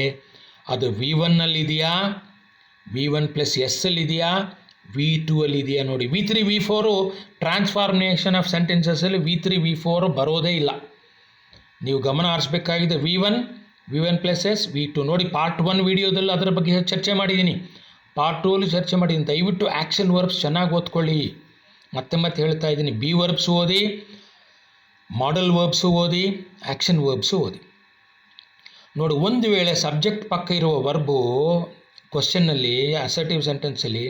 ಅದು V1ನಲ್ಲಿದೆಯಾ, V1+S ಅಲ್ಲಿದೆಯಾ, V2 ಅಲ್ಲಿದೆಯಾ? ನೋಡಿ, V3 V4 transformation of ಸೆಂಟೆನ್ಸಸಲ್ಲಿ V3 V4 ಬರೋದೇ ಇಲ್ಲ. ನೀವು ಗಮನ ಹರಿಸ್ಬೇಕಾಗಿದೆ. V1 V1+S V2. ನೋಡಿ, ಪಾರ್ಟ್ 1 ವಿಡಿಯೋದಲ್ಲಿ ಅದರ ಬಗ್ಗೆ ಚರ್ಚೆ ಮಾಡಿದ್ದೀನಿ, ಪಾರ್ಟ್ 2ಅಲ್ಲಿ ಚರ್ಚೆ ಮಾಡಿದ್ದೀನಿ. ದಯವಿಟ್ಟು ಆ್ಯಕ್ಷನ್ ವರ್ಬ್ಸ್ ಚೆನ್ನಾಗಿ ಓದ್ಕೊಳ್ಳಿ. ಮತ್ತೆ ಹೇಳ್ತಾ ಇದ್ದೀನಿ, ಬಿ ವರ್ಬ್ಸ್ ಓದಿ, ಮಾಡಲ್ ವರ್ಬ್ಸು ಓದಿ, ಆ್ಯಕ್ಷನ್ ವರ್ಬ್ಸು ಓದಿ. ನೋಡಿ, ಒಂದು ವೇಳೆ ಸಬ್ಜೆಕ್ಟ್ ಪಕ್ಕ ಇರುವ ವರ್ಬು ಕ್ವಶನ್ನಲ್ಲಿ ಅಸರ್ಟಿವ್ ಸೆಂಟೆನ್ಸಲ್ಲಿ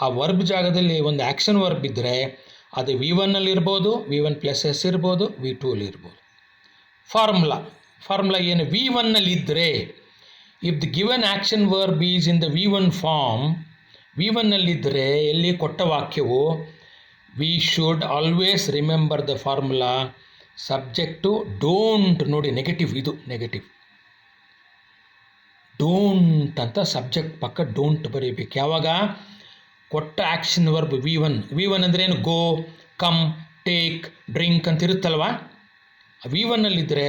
ಆ ವರ್ಬ್ ಜಾಗದಲ್ಲಿ ಒಂದು ಆ್ಯಕ್ಷನ್ ವರ್ಬ್ ಇದ್ದರೆ ಅದು V1ನಲ್ಲಿ ಇರ್ಬೋದು, V1+S ಇರ್ಬೋದು, V2 ಅಲ್ಲಿ ಇರ್ಬೋದು. ಫಾರ್ಮುಲಾ ಏನು? V1ನಲ್ಲಿ ಇದ್ದರೆ if the given action verb is in the V1 form, V1ನಲ್ಲಿದ್ದರೆ ಎಲ್ಲಿ ಕೊಟ್ಟ ವಾಕ್ಯವು we should always remember the formula subject don't. ನೋಡಿ, ನೆಗೆಟಿವ್, ಇದು ನೆಗೆಟಿವ್. ಡೋಂಟ್ ಅಂತ ಸಬ್ಜೆಕ್ಟ್ ಪಕ್ಕ ಡೋಂಟ್ ಬರೀಬೇಕು. ಯಾವಾಗ? ಕೊಟ್ಟ ಆ್ಯಕ್ಷನ್ ವರ್ಬ್ V1 ಅಂದರೆ ಏನು? ಗೋ, ಕಮ್, ಟೇಕ್, ಡ್ರಿಂಕ್ ಅಂತ ಇರುತ್ತಲ್ವ. V1ನಲ್ಲಿದ್ದರೆ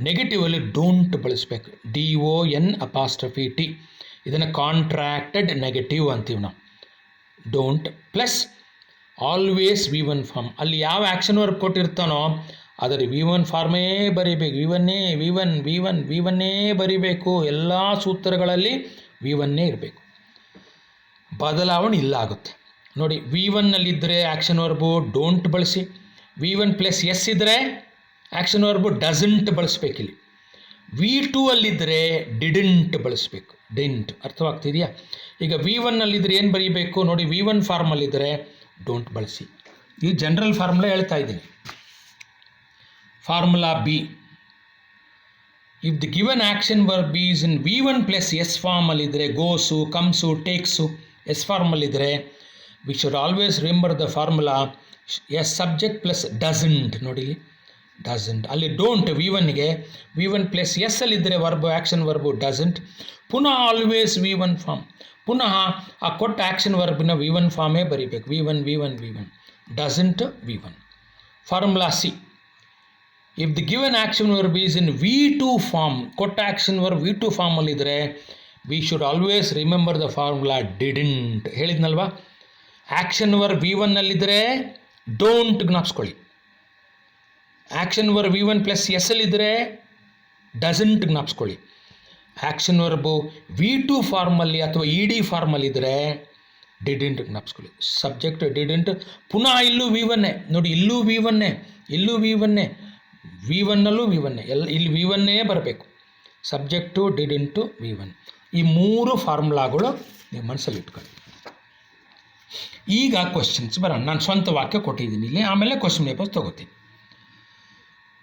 ನೆಗೆಟಿವಲ್ಲಿ ಡೋಂಟ್ ಬಳಸಬೇಕು. DON'T. ಇದನ್ನು ಕಾಂಟ್ರಾಕ್ಟೆಡ್ ನೆಗೆಟಿವ್ ಅಂತೀವಿ ನಾವು. Don't plus always V1 form. ಅಲ್ಲಿ ಯಾವ ಆ್ಯಕ್ಷನ್ ವರ್ಬ್ ಕೊಟ್ಟಿರ್ತಾನೋ ಅದರ V1 ಫಾರ್ಮೇ ಬರೀಬೇಕು. V1 ಬರೀಬೇಕು. ಎಲ್ಲ ಸೂತ್ರಗಳಲ್ಲಿ V1 ಇರಬೇಕು. ಬದಲಾವಣೆ ಇಲ್ಲ ಆಗುತ್ತೆ. ನೋಡಿ, V1ನಲ್ಲಿದ್ದರೆ ಆ್ಯಕ್ಷನ್ ವರ್ಬು ಡೋಂಟ್ ಬಳಸಿ, V1+S ಇದ್ದರೆ ಆ್ಯಕ್ಷನ್ ವರ್ಬು ಡಸಂಟ್ ಬಳಸಬೇಕಿಲ್ಲಿ. V2 ಅಲ್ಲಿದ್ದರೆ ಡಿಡೆಂಟ್ ಬಳಸಬೇಕು. ಡಿಂಟ್. ಅರ್ಥವಾಗ್ತಿದೆಯಾ? ಈಗ V1ನಲ್ಲಿದ್ದರೆ ಏನು ಬರೀಬೇಕು? ನೋಡಿ, V1 ಫಾರ್ಮಲ್ಲಿದ್ದರೆ ಡೋಂಟ್ ಬಳಸಿ. ಈ ಜನರಲ್ ಫಾರ್ಮುಲಾ ಹೇಳ್ತಾ ಇದ್ದೀನಿ. Formula B, if the given action verb is in V1+S ಫಾರ್ಮಲ್ಲಿದ್ದರೆ, ಗೋಸು, ಕಮ್ಸು, ಟೇಕ್ಸು S ಫಾರ್ಮಲ್ಲಿದ್ದರೆ we should always remember the formula S subject plus doesn't. ನೋಡಿ, ಡಸಂಟ್. ಅಲ್ಲಿ ಡೋಂಟ್ V1ಗೆ, V1+S ಅಲ್ಲಿದ್ದರೆ ವರ್ಬ್ ಆ್ಯಕ್ಷನ್ ವರ್ಬು ಡಸಂಟ್. ಪುನಃ always V1 form. ಪುನಃ ಆ ಕೊಟ್ಟ ಆ್ಯಕ್ಷನ್ ವರ್ಬ್ನ V1 ಫಾರ್ಮೇ ಬರೀಬೇಕು. V1 doesn't V1. Formula C, if the given action verb is in V2 form, ಕೊಟ್ಟ ಆ್ಯಕ್ಷನ್ ವರ್ಬ್ V2 ಫಾರ್ಮಲ್ಲಿದ್ದರೆ we should always remember the formula didn't. ಹೇಳಿದ್ನಲ್ವಾ, ಆ್ಯಕ್ಷನ್ ವರ್ಬ್ V1ನಲ್ಲಿದ್ದರೆ ಡೋಂಟ್ ಜ್ಞಾಪಿಸ್ಕೊಳ್ಳಿ. Action verb V1 plus S ಅಲ್ಲಿದ್ದರೆ doesn't ಜ್ಞಾಪಿಸ್ಕೊಳ್ಳಿ. Action verb V2 ಫಾರ್ಮಲ್ಲಿ ಅಥವಾ ED ಫಾರ್ಮಲ್ಲಿದ್ದರೆ ಡಿಡಿಂಟ್ ಜ್ಞಾಪಿಸ್ಕೊಳ್ಳಿ. ಸಬ್ಜೆಕ್ಟ್ ಡಿಡಿಂಟ್, ಪುನಃ ಇಲ್ಲೂ V1 ನೋಡಿ, ಇಲ್ಲೂ V1 ಇಲ್ಲೂ V1 V1ನಲ್ಲೂ V1 ಇಲ್ಲಿ V1 ಬರಬೇಕು. ಸಬ್ಜೆಕ್ಟು ಡಿಡಿಂಟು V1, ಈ 3 ಫಾರ್ಮುಲಾಗಳು ನೀವು ಮನಸ್ಸಲ್ಲಿ ಇಟ್ಕೊಳ್ಳಿ. ಈಗ ಕ್ವಶನ್ಸ್ ಬರೋಣ. ನಾನು ಸ್ವಂತ ವಾಕ್ಯ ಕೊಟ್ಟಿದ್ದೀನಿ ಇಲ್ಲಿ, ಆಮೇಲೆ ಕ್ವಶನ್ ಪೇಪರ್ಸ್ ತೊಗೋತೀನಿ.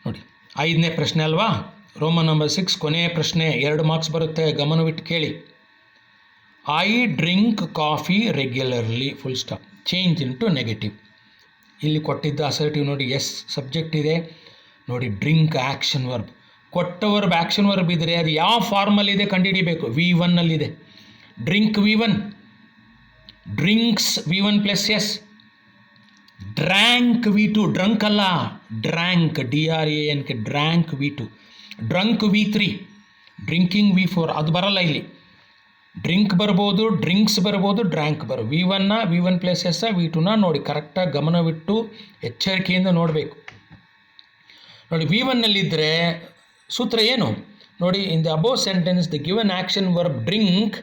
ನೋಡಿ, 5ನೇ ಪ್ರಶ್ನೆ ಅಲ್ವಾ, ರೋಮನ್ ನಂಬರ್ 6 ಕೊನೆಯ ಪ್ರಶ್ನೆ, 2 ಮಾರ್ಕ್ಸ್ ಬರುತ್ತೆ, ಗಮನವಿಟ್ಟು ಕೇಳಿ. I drink coffee regularly full stop, change into negative. ಇಲ್ಲಿ ಕೊಟ್ಟಿದ್ದ ಅಸರ್ಟಿವ್ ನೋಡಿ, ಎಸ್ ಸಬ್ಜೆಕ್ಟ್ ಇದೆ ನೋಡಿ, ಡ್ರಿಂಕ್ ಆ್ಯಕ್ಷನ್ ವರ್ಬ್, ಕೊಟ್ಟ ವರ್ಬ್ ಆ್ಯಕ್ಷನ್ ವರ್ಬ್ ಇದ್ದರೆ ಅದು ಯಾವ ಫಾರ್ಮಲ್ಲಿದೆ ಕಂಡುಹಿಡಿಬೇಕು. V1ನಲ್ಲಿದೆ, drink V1, drinks V1 plus S, drank V2, drunk ಅಲ್ಲ drank, DRANK, drank V2, drunk V3, drinking V4, ಅದು ಬರಲ್ಲ ಇಲ್ಲಿ. ಡ್ರಿಂಕ್ ಬರ್ಬೋದು, ಡ್ರಿಂಕ್ಸ್ ಬರ್ಬೋದು, ಡ್ರ್ಯಾಂಕ್ ಬರ್ಬೋದು. V1 ಪ್ಲಸ್ ಎಸ್, V2ನ ನೋಡಿ ಕರೆಕ್ಟಾಗಿ ಗಮನವಿಟ್ಟು ಎಚ್ಚರಿಕೆಯಿಂದ ನೋಡಬೇಕು. ನೋಡಿ, V1ನಲ್ಲಿದ್ದರೆ ಸೂತ್ರ ಏನು ನೋಡಿ, in the above sentence the given action verb drink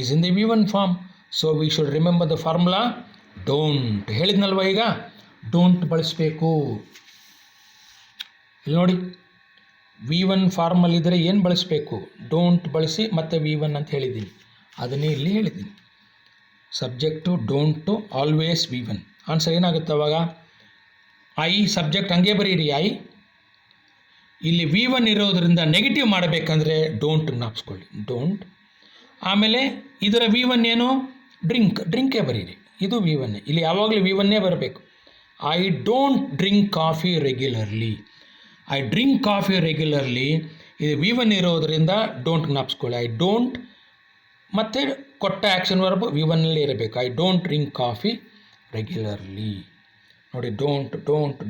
is in the V1 form, so we should remember the formula don't. ಹೇಳಿದ್ನಲ್ವ, ಈಗ ಡೋಂಟ್ ಬಳಸಬೇಕು. ಇಲ್ಲಿ ನೋಡಿ, V1 ಫಾರ್ಮಲ್ಲಿದ್ದರೆ ಏನು ಬಳಸಬೇಕು, ಡೋಂಟ್ ಬಳಸಿ ಮತ್ತೆ V1 ಅಂತ ಹೇಳಿದ್ದೀನಿ, ಅದನ್ನೇ ಇಲ್ಲಿ ಹೇಳಿದ್ದೀನಿ. Subject don't always V1. Answer ಏನಾಗುತ್ತೆ ಅವಾಗ, ಐ ಸಬ್ಜೆಕ್ಟ್ ಹಂಗೆ ಬರೀರಿ ಐ. ಇಲ್ಲಿ V1 ಇರೋದರಿಂದ ನೆಗೆಟಿವ್ ಮಾಡಬೇಕಂದ್ರೆ ಡೋಂಟ್ ಜ್ಞಾಪಿಸ್ಕೊಳ್ಳಿ, ಡೋಂಟ್. ಆಮೇಲೆ ಇದರ V1 ಏನು, ಡ್ರಿಂಕೇ ಬರೀರಿ, ಇದು V1. ಇಲ್ಲಿ ಯಾವಾಗಲೂ V1 ಬರಬೇಕು. I don't drink coffee regularly, I drink coffee regularly, ಇದು V1 ಇರೋದರಿಂದ ಡೋಂಟ್ ಜ್ಞಾಪಿಸ್ಕೊಳ್ಳಿ. ಐ ಡೋಂಟ್ ಮತ್ತು ಕೊಟ್ಟ ಆ್ಯಕ್ಷನ್ ವರ್ಬ್ V1ನಲ್ಲೇ ಇರಬೇಕು. I don't drink coffee regularly. ನೋಡಿ,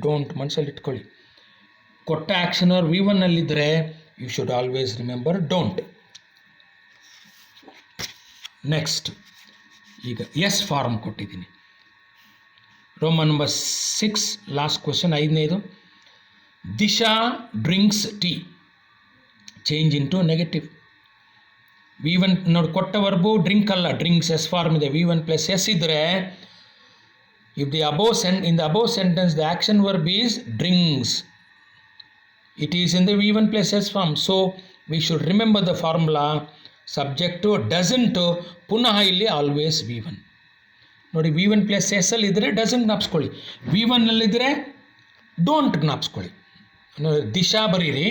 ಡೋಂಟ್ ಮನಸ್ಸಲ್ಲಿ ಇಟ್ಕೊಳ್ಳಿ. ಕೊಟ್ಟ ಆ್ಯಕ್ಷನ್ ವರ್ಬ್ V1ನಲ್ಲಿದ್ದರೆ you should always remember don't. Next, ಈಗ ಎಸ್ ಫಾರ್ಮ್ ಕೊಟ್ಟಿದ್ದೀನಿ. ರೋಮನ್ ನಂಬರ್ 6 ಲಾಸ್ಟ್ ಕ್ವಶನ್, 5ನೇದು. Disha drinks tea, change into negative. V1 ನೋಡಿ, ಕೊಟ್ಟ ವರ್ಬು ಡ್ರಿಂಕ್ ಅಲ್ಲ, ಡ್ರಿಂಕ್ಸ್ ಎಸ್ ಫಾರ್ಮ್ ಇದೆ. V1 ಪ್ಲಸ್ ಎಸ್ ಇದ್ದರೆ if the in the above sentence the action verb is drinks, it is in the V1 plus S form, so we should remember the formula subject doesn't, ಪುನಃ ಇಲ್ಲಿ always V1. ನೋಡಿ, V1 plus S ಅಲ್ಲಿ ಇದ್ದರೆ doesn't ಜ್ಞಾಪಿಸ್ಕೊಳ್ಳಿ, V1ನಲ್ಲಿದ್ದರೆ don't ಜ್ಞಾಪಿಸ್ಕೊಳ್ಳಿ. Disha ಬರೀರಿ,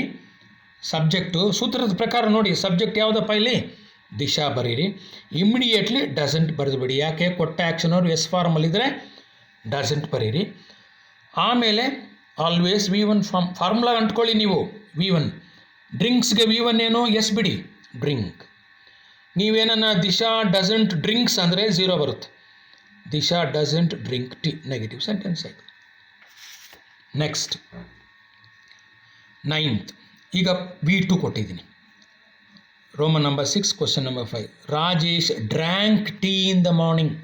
subject ಸೂತ್ರದ ಪ್ರಕಾರ ನೋಡಿ, subject ಯಾವುದಪ್ಪ ಇಲ್ಲಿ, ದಿಶಾ ಬರೀರಿ. ಇಮಿಡಿಯೇಟ್ಲಿ ಡಸಂಟ್ ಬರೆದುಬಿಡಿ, ಯಾಕೆ, ಕೊಟ್ಟ ಆ್ಯಕ್ಷನ್ ಅವ್ರು ಎಸ್ ಫಾರ್ಮಲ್ಲಿದ್ದರೆ ಡಸಂಟ್ ಬರೀರಿ. ಆಮೇಲೆ ಆಲ್ವೇಸ್ V1 ಫಾರ್ಮುಲಾ ಅಂಟ್ಕೊಳ್ಳಿ ನೀವು. V1 ಡ್ರಿಂಕ್ಸ್ಗೆ V1 ಏನು, ಎಸ್ ಬಿಡಿ, ಡ್ರಿಂಕ್. ನೀವೇನ ದಿಶಾ ಡಸಂಟ್ ಡ್ರಿಂಕ್ಸ್ ಅಂದರೆ 0 ಬರುತ್ತೆ. Disha doesn't drink tea, negative sentence ಆಯಿತು. ನೆಕ್ಸ್ಟ್ 9th, ಈಗ V2 ಕೊಟ್ಟಿದ್ದೀನಿ. Roman number 6 question number 5. Rajesh drank tea in the morning,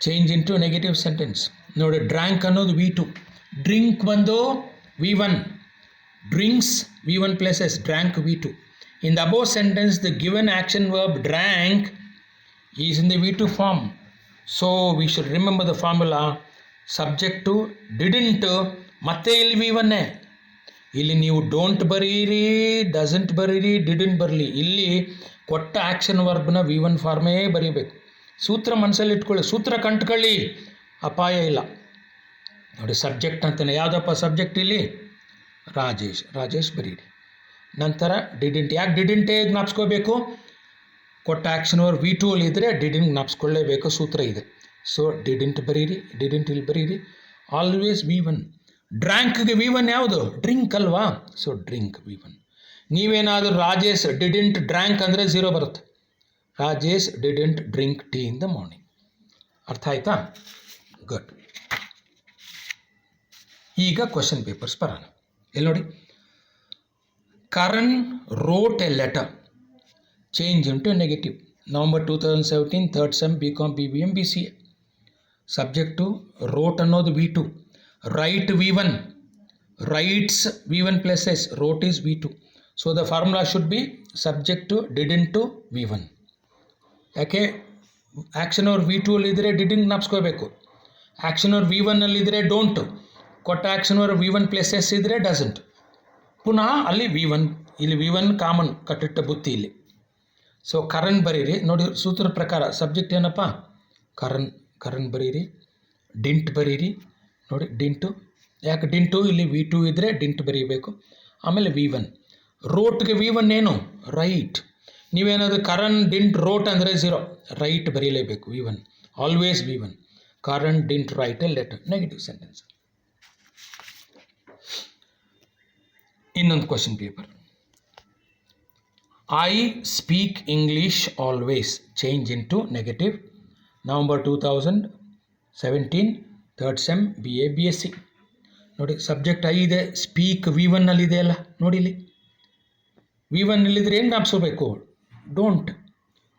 change into negative sentence. ನೋಡಿ, ಡ್ರ್ಯಾಂಕ್ ಅನ್ನೋದು V2, ಡ್ರಿಂಕ್ ಬಂದು V1, drinks V1 plus S, drank V2. In the above sentence, the given action verb drank is in the V2 form. So, we should remember the formula. Subject to didn't, ಮತ್ತೆ ಇಲ್ಲಿ V1. ಇಲ್ಲಿ ನೀವು don't ಬರೀರಿ, doesn't ಬರೀರಿ, didn't ಬರಲಿ. ಇಲ್ಲಿ ಕೊಟ್ಟ action ವರ್ಬ್ನ V1 ಫಾರ್ಮೇ ಬರೀಬೇಕು. ಸೂತ್ರ ಮನಸ್ಸಲ್ಲಿ ಇಟ್ಕೊಳ್ಳಿ, ಸೂತ್ರ ಕಂಟ್ಕೊಳ್ಳಿ, ಅಪಾಯ ಇಲ್ಲ. ನೋಡಿ, ಸಬ್ಜೆಕ್ಟ್ ಅಂತಾನೆ, ಯಾವುದಪ್ಪ ಸಬ್ಜೆಕ್ಟ್ ಇಲ್ಲಿ, ರಾಜೇಶ್ ಬರೀರಿ. ನಂತರ ಡಿಡಿಂಟ್, ಯಾಕೆ ಡಿಡಿಂಟೇ ಜ್ಞಾಪಿಸ್ಕೋಬೇಕು, ಕೊಟ್ಟ ಆ್ಯಕ್ಷನ್ ವರ್ಬ್ V2 ಅಲ್ಲಿ ಇದ್ದರೆ ಡಿಡಿಂಟ್ ಜ್ಞಾಪಿಸ್ಕೊಳ್ಳೇಬೇಕು, ಸೂತ್ರ ಇದೆ. ಸೊ ಡಿಡಿಂಟ್ ಬರೀರಿ, ಡಿಡಿಂಟ್ ಇಲ್ಲಿ ಬರೀರಿ, ಆಲ್ವೇಸ್ V1. ಡ್ರ್ಯಾಂಕ್ಗೆ V1 ಯಾವುದು, ಡ್ರಿಂಕ್ ಅಲ್ವಾ, ಸೊ ಡ್ರಿಂಕ್ V1. ನೀವೇನಾದರೂ ರಾಜೇಶ್ ಡಿಡಿಂಟ್ ಡ್ರ್ಯಾಂಕ್ ಅಂದರೆ 0 ಬರುತ್ತೆ. Rajesh didn't drink tea in the morning. ಅರ್ಥ ಆಯ್ತಾ? ಗುಡ್. ಈಗ ಕ್ವಶನ್ ಪೇಪರ್ಸ್ ಬರೋಣ. ಎಲ್ಲಿ ನೋಡಿ, Karan wrote a letter change into negative. November 2017 third sem BCom BBM BCA. Subject wrote ಅನ್ನೋದು V2, write V1, writes V1 plus S, wrote is V2. So the formula should be subject didn't to V1. ಯಾಕೆ action ಅವ್ರು V2 ಅಲ್ಲಿದ್ದರೆ didn't ಜ್ಞಾಪಿಸ್ಕೋಬೇಕು, action ಅವ್ರು V1 ಅಲ್ಲಿದ್ದರೆ don't, ಕೊಟ್ಟ action ಅವ್ರು V1 plus S ಇದ್ದರೆ doesn't. ಪುನಃ ಅಲ್ಲಿ V1, ಇಲ್ಲಿ V1 ಕಾಮನ್ ಕಟ್ಟಿಟ್ಟ ಬುತ್ತಿ ಇಲ್ಲಿ. ಸೊ ಕರಣ್ ಬರೀರಿ. ನೋಡಿ ಸೂತ್ರದ ಪ್ರಕಾರ ಸಬ್ಜೆಕ್ಟ್ ಏನಪ್ಪ? ಕರಣ್ ಬರೀರಿ. ಡಿಂಟ್ ಬರೀರಿ. ನೋಡಿ ಡಿಂಟು, ಯಾಕೆ ಡಿಂಟು ಇಲ್ಲಿ V2 ಇದ್ದರೆ ಡಿಂಟ್ ಬರೀಬೇಕು. ಆಮೇಲೆ V1, ರೋಟ್ಗೆ V1 ಏನು? ರೈಟ್. ನೀವೇನಾದರೂ ಕರಣ್ ಡಿಂಟ್ ರೋಟ್ ಅಂದರೆ 0, ರೈಟ್ ಬರೀಲೇಬೇಕು. V1 always V1. Karan didn't write a letter, negative sentence. ಇನ್ನೊಂದು question paper. I speak English always change into negative. November 2017 third sem BA BSc. ನೋಡಿ subject I ಇದೆ, speak V1 ಅಲ್ಲಿದೆ ಅಲ್ಲ, ನೋಡಿ ಇಲ್ಲಿ V1 ಅಲ್ಲಿದ್ದರೆ ಏನು ಜ್ಞಾಪಿಸಬೇಕು? ಡೋಂಟ್.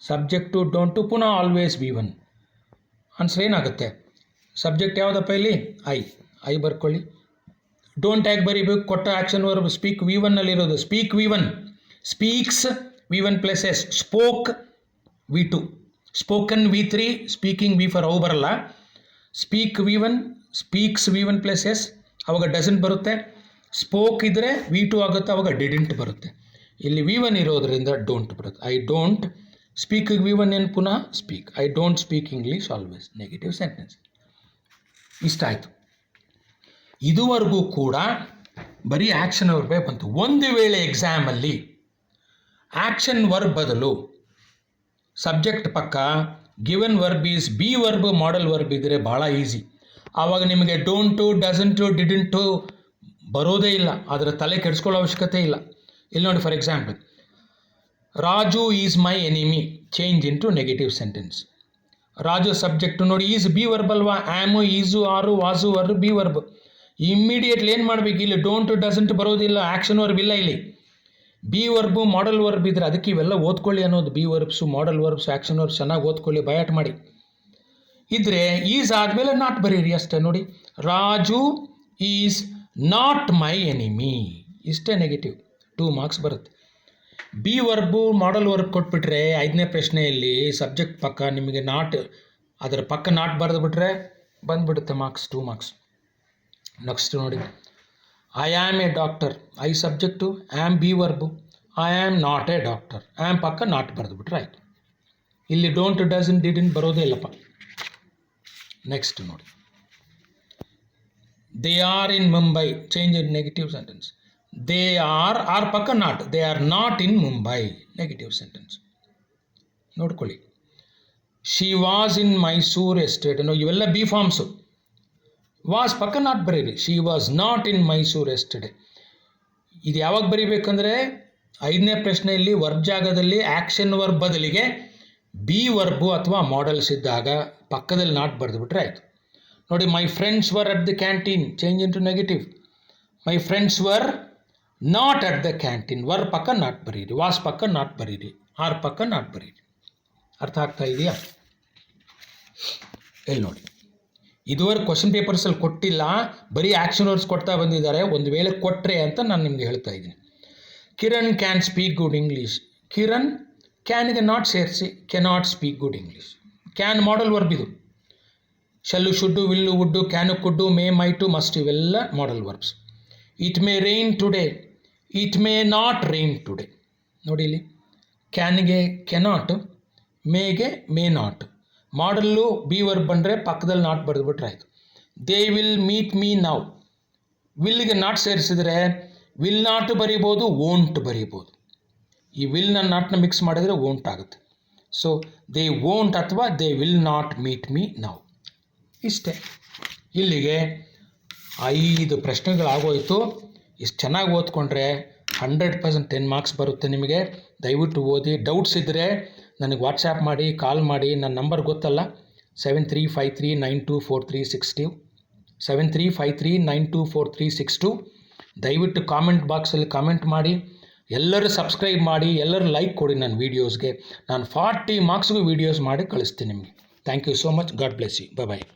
ಸಬ್ಜೆಕ್ಟು ಡೋಂಟು, ಪುನಃ ಆಲ್ವೇಸ್ V1. ಆನ್ಸರ್ ಏನಾಗುತ್ತೆ? ಸಬ್ಜೆಕ್ಟ್ ಯಾವುದಪ್ಪ ಇಲ್ಲಿ? ಐ ಬರ್ಕೊಳ್ಳಿ. ಡೋಂಟ್ ಯಾಕೆ ಬರೀಬೇಕು? ಕೊಟ್ಟ ಆ್ಯಕ್ಷನ್ ವರ್ಬ್ ಸ್ಪೀಕ್ V1 ಅಲ್ಲಿರೋದು. Speak V1, speaks V1 plus S, spoke V2, spoken V3, speaking V4. ಅವು ಬರಲ್ಲ. Speak V1, speaks V1 plus S, ಅವಾಗ ಡಸಂಟ್ ಬರುತ್ತೆ. ಸ್ಪೋಕ್ ಇದ್ದರೆ V2 ಆಗುತ್ತೆ, ಅವಾಗ ಡಿಡೆಂಟ್ ಬರುತ್ತೆ. ಇಲ್ಲಿ V1 ಇರೋದ್ರಿಂದ ಡೋಂಟ್ ಬರುತ್ತೆ. ಐ ಡೋಂಟ್ ಸ್ಪೀಕ್ V1 ಏನು? ಪುನಃ speak. I don't speak English always, negative sentence. ಇಷ್ಟ ಆಯಿತು. ಇದುವರೆಗೂ ಕೂಡ ಬರೀ ಆ್ಯಕ್ಷನ್ ವರ್ಬೇ ಬಂತು. ಒಂದು ವೇಳೆ ಎಕ್ಸಾಮಲ್ಲಿ ಆ್ಯಕ್ಷನ್ ವರ್ಬ್ ಬದಲು ಸಬ್ಜೆಕ್ಟ್ ಪಕ್ಕ given verb is be verb, model verb ಇದ್ದರೆ ಭಾಳ ಈಸಿ. ಆವಾಗ ನಿಮಗೆ ಡೋಂಟು, ಡಸಂಟು, ಡಿಡೆಂಟು ಬರೋದೇ ಇಲ್ಲ, ಅದರ ತಲೆ ಕೆಡಿಸ್ಕೊಳ್ಳೋ ಅವಶ್ಯಕತೆ ಇಲ್ಲ. ಇಲ್ಲಿ ನೋಡಿ, for example, Raju is my enemy change into negative sentence. Raju subject ನೋಡಿ, ಈಸ್ ಬಿ ವರ್ಬ್ ಅಲ್ವಾ, ಆ್ಯಮು, ಈಸು, ಆರು, Vasu var B verb. Immediately ಏನು ಮಾಡಬೇಕು? ಇಲ್ಲಿ ಡೋಂಟು, ಡಸಂಟ್ ಬರೋದಿಲ್ಲ, ಆ್ಯಕ್ಷನ್ ವರ್ಬ್ ಇಲ್ಲ. ಇಲ್ಲಿ ಬಿ ವರ್ಬು, ಮಾಡಲ್ ವರ್ಬ್ ಇದ್ದರೆ ಅದಕ್ಕೆ ಇವೆಲ್ಲ ಓದ್ಕೊಳ್ಳಿ ಅನ್ನೋದು. ಬಿ ವರ್ಬ್ಸು, ಮಾಡಲ್ ವರ್ಬ್ಸು, ಆ್ಯಕ್ಷನ್ ವರ್ಬ್ಸ್ ಚೆನ್ನಾಗಿ ಓದ್ಕೊಳ್ಳಿ, ಬಯಾಟ್ ಮಾಡಿ. ಇದ್ರೆ ಈಸ್ ಆದಮೇಲೆ ನಾಟ್ ಬರೀರಿ ಅಷ್ಟೇ. ನೋಡಿ, Raju is not my enemy, ಇಷ್ಟೇ ನೆಗೆಟಿವ್, 2 ಮಾರ್ಕ್ಸ್ ಬರುತ್ತೆ. ಬಿ ವರ್ಬು, ಮಾಡಲ್ ವರ್ಬ್ ಕೊಟ್ಬಿಟ್ರೆ 5ನೇ ಪ್ರಶ್ನೆಯಲ್ಲಿ ಸಬ್ಜೆಕ್ಟ್ ಪಕ್ಕ ನಿಮಗೆ ನಾಟ್, ಅದರ ಪಕ್ಕ ನಾಟ್ ಬರೆದು ಬಿಟ್ರೆ ಬಂದುಬಿಡುತ್ತೆ ಮಾರ್ಕ್ಸ್, 2 ಮಾರ್ಕ್ಸ್. ನೆಕ್ಸ್ಟ್ ನೋಡಿ, I am A doctor, I subject, am B verb, I am not A doctor, am ಪಕ್ಕ ನಾಟ್ ಬರೆದು ಬಿಟ್ರೆ ಆಯಿತು. ಇಲ್ಲಿ ಡೋಂಟ್, ಡಸಂಟ್, ಡಿಡೆಂಟ್ ಬರೋದೇ ಇಲ್ಲಪ್ಪ. ನೆಕ್ಸ್ಟ್ ನೋಡಿ, they are in Mumbai change in negative sentence. They are ಪಕ್ಕ not, they are not in Mumbai, negative sentence. ನೋಡ್ಕೊಳ್ಳಿ. She was in Mysuru yesterday, ಇವೆಲ್ಲ ಬಿ ಫಾರ್ಮ್ಸು. ವಾಸ್ ಪಕ್ಕ ನಾಟ್ ಬರೀರಿ. She was not in Mysuru yesterday. ಇದು ಯಾವಾಗ ಬರೀಬೇಕಂದ್ರೆ 5ನೇ ಪ್ರಶ್ನೆಯಲ್ಲಿ ವರ್ಬ್ ಜಾಗದಲ್ಲಿ ಆ್ಯಕ್ಷನ್ ವರ್ಬ್ ಬದಲಿಗೆ ಬಿ ವರ್ಬು ಅಥವಾ ಮಾಡಲ್ಸ್ ಇದ್ದಾಗ ಪಕ್ಕದಲ್ಲಿ ನಾಟ್ ಬರೆದುಬಿಟ್ರೆ ಆಯಿತು. ನೋಡಿ, my friends were at the canteen change into negative. My friends were not at the canteen, var ಪಕ್ಕ ನಾಟ್ ಬರೀರಿ, ವಾಸ್ ಪಕ್ಕ ನಾಟ್ ಬರೀರಿ, ಆರ್ ಪಕ್ಕ ನಾಟ್ ಬರೀರಿ. ಅರ್ಥ ಆಗ್ತಾ ಇದೆಯಾ? ಎಲ್ಲಿ ನೋಡಿ, ಇದುವರೆಗೆ ಕ್ವಶನ್ ಪೇಪರ್ಸಲ್ಲಿ ಕೊಟ್ಟಿಲ್ಲ, ಬರೀ ಆ್ಯಕ್ಷನ್ ವರ್ಡ್ಸ್ ಕೊಡ್ತಾ ಬಂದಿದ್ದಾರೆ. ಒಂದು ವೇಳೆ ಕೊಟ್ಟರೆ ಅಂತ ನಾನು ನಿಮಗೆ ಹೇಳ್ತಾ ಇದ್ದೀನಿ. Kiran can speak good English. Kiran ಕ್ಯಾನ್ಗೆ ನಾಟ್ ಸೇರಿಸಿ, cannot speak good English. Can modal verb ಇದು. Shall, should, will, would, can, could, may, might, must ಇವೆಲ್ಲ modal verbs. It may rain today, it may not rain today. ನೋಡಿ ಇಲ್ಲಿ ಕ್ಯಾನ್ಗೆ cannot, ಮೇಗೆ may not. Modal be verb ಬಂದರೆ ಪಕ್ಕದಲ್ಲಿ not ಬರೆದುಬಿಟ್ರೆ ಆಯಿತು. They will meet me now. ವಿಲ್ಗೆ ನಾಟ್ ಸೇರಿಸಿದ್ರೆ ವಿಲ್ ನಾಟ್ ಬರೀಬೋದು, ವೋಂಟ್ ಬರೀಬೋದು. ಈ ವಿಲ್ನ ನಾಟ್ನ ಮಿಕ್ಸ್ ಮಾಡಿದರೆ ವೋಂಟ್ ಆಗುತ್ತೆ. ಸೊ ದೇ ವೋಂಟ್ ಅಥವಾ they will not meet me now. ಇಷ್ಟೇ. ಇಲ್ಲಿಗೆ 5 ಪ್ರಶ್ನೆಗಳಾಗೋಯಿತು. ಇಷ್ಟು ಚೆನ್ನಾಗಿ ಓದ್ಕೊಂಡ್ರೆ 100% 10 ಮಾರ್ಕ್ಸ್ ಬರುತ್ತೆ ನಿಮಗೆ. ದಯವಿಟ್ಟು ಓದಿ. ಡೌಟ್ಸ್ ಇದ್ದರೆ ನನಗೆ ವಾಟ್ಸ್ಯಾಪ್ ಮಾಡಿ, ಕಾಲ್ ಮಾಡಿ. ನನ್ನ ನಂಬರ್ ಗೊತ್ತಲ್ಲ, 7353924362, 7353924362. ದಯವಿಟ್ಟು ಕಾಮೆಂಟ್ ಬಾಕ್ಸಲ್ಲಿ ಕಾಮೆಂಟ್ ಮಾಡಿ. ಎಲ್ಲರೂ ಸಬ್ಸ್ಕ್ರೈಬ್ ಮಾಡಿ, ಎಲ್ಲರೂ ಲೈಕ್ ಕೊಡಿ ನನ್ನ ವೀಡಿಯೋಸ್ಗೆ. ನಾನು 40 ಮಾರ್ಕ್ಸ್ಗೂ ವೀಡಿಯೋಸ್ ಮಾಡಿ ಕಳಿಸ್ತೀನಿ ನಿಮಗೆ. Thank you so much. God bless you. Bye.